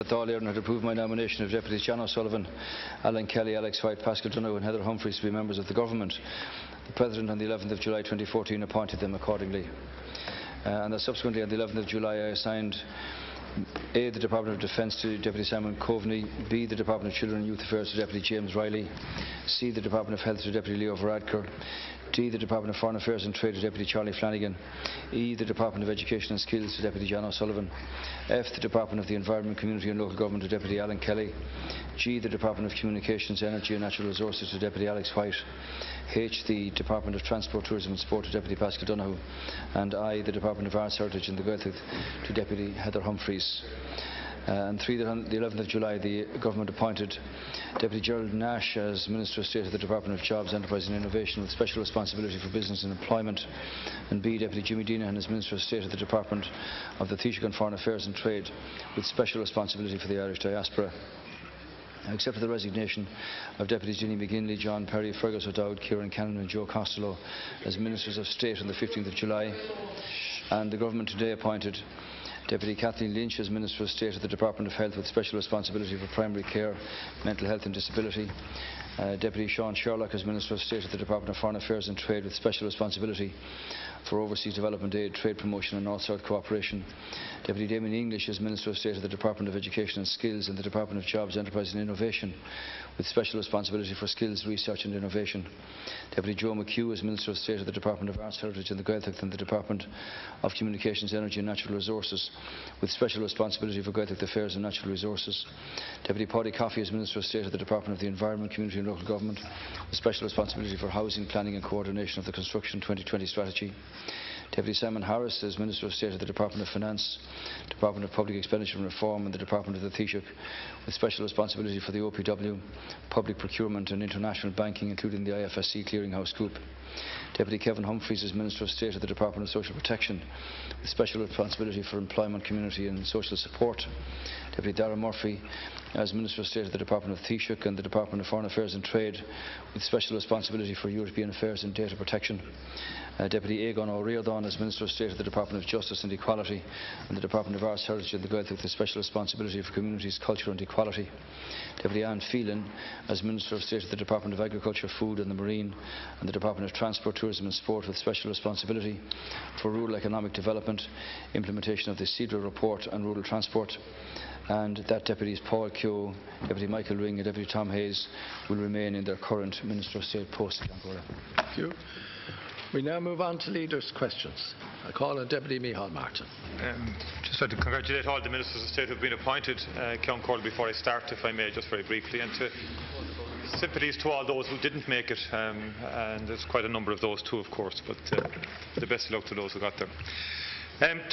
that all Ireland had approved my nomination of Deputies John O'Sullivan, Alan Kelly, Alex White, Pascal Donoghue and Heather Humphreys to be members of the Government. The President on the 11th of July 2014 appointed them accordingly. And that subsequently on the 11th of July I assigned A. the Department of Defence to Deputy Simon Coveney, B. the Department of Children and Youth Affairs to Deputy James Riley, C. the Department of Health to Deputy Leo Varadkar, D. the Department of Foreign Affairs and Trade to Deputy Charlie Flanagan, E. the Department of Education and Skills to Deputy John O'Sullivan, F. the Department of the Environment, Community and Local Government to Deputy Alan Kelly, G. the Department of Communications, Energy and Natural Resources to Deputy Alex White, H. the Department of Transport, Tourism and Sport to Deputy Pascal Donoghue, and I. the Department of Arts, Heritage and the Gaeltacht to Deputy Heather Humphreys. And 3. that on the 11th of July the Government appointed Deputy Gerald Nash as Minister of State of the Department of Jobs, Enterprise and Innovation with special responsibility for business and employment, and B. Deputy Jimmy Deenahan as Minister of State of the Department of the Taoiseach on Foreign Affairs and Trade with special responsibility for the Irish diaspora. I accepted the resignation of Deputies Ginny McGinley, John Perry, Fergus O'Dowd, Kieran Cannon and Joe Costello as Ministers of State on the 15th of July, and the Government today appointed Deputy Kathleen Lynch as Minister of State of the Department of Health with special responsibility for primary care, mental health and disability, Deputy Sean Sherlock as Minister of State of the Department of Foreign Affairs and Trade with special responsibility for overseas development aid, trade promotion and North-South cooperation, Deputy Damien English as Minister of State of the Department of Education and Skills and the Department of Jobs, Enterprise and Innovation with special responsibility for skills, research and innovation, Deputy Joe McHugh as Minister of State of the Department of Arts, Heritage and the Gaeltacht and the Department of Communications, Energy and Natural Resources with special responsibility for Gaeltacht Affairs and Natural Resources, Deputy Paddy Coffey as Minister of State of the Department of the Environment, Community and Local Government with special responsibility for housing, planning and coordination of the Construction 2020 strategy, Deputy Simon Harris as Minister of State of the Department of Finance, Department of Public Expenditure and Reform and the Department of the Taoiseach with special responsibility for the OPW, Public Procurement and International Banking including the IFSC Clearinghouse Group, Deputy Kevin Humphreys as Minister of State of the Department of Social Protection with special responsibility for employment, community and social support, Deputy Dara Murphy as Minister of State of the Department of Taoiseach and the Department of Foreign Affairs and Trade with special responsibility for European Affairs and Data Protection, Deputy Egon O'Riordan as Minister of State of the Department of Justice and Equality and the Department of Arts, Heritage and the Gaeltacht with special responsibility for communities, culture and equality, Deputy Anne Phelan as Minister of State of the Department of Agriculture, Food and the Marine and the Department of Transport, Tourism and Sport with special responsibility for rural economic development, implementation of the CEDRA report and rural transport, and that Deputies Paul Keogh, Deputy Michael Ring and Deputy Tom Hayes will remain in their current Minister of State posts. Thank you. We now move on to leaders' questions. I call on Deputy Micheál Martin. Just like to congratulate all the Ministers of State who have been appointed. Ceann Comhairle, before I start, if I may, just very briefly, and to sympathies to all those who didn't make it, and there's quite a number of those too, of course, but the best of luck to those who got there.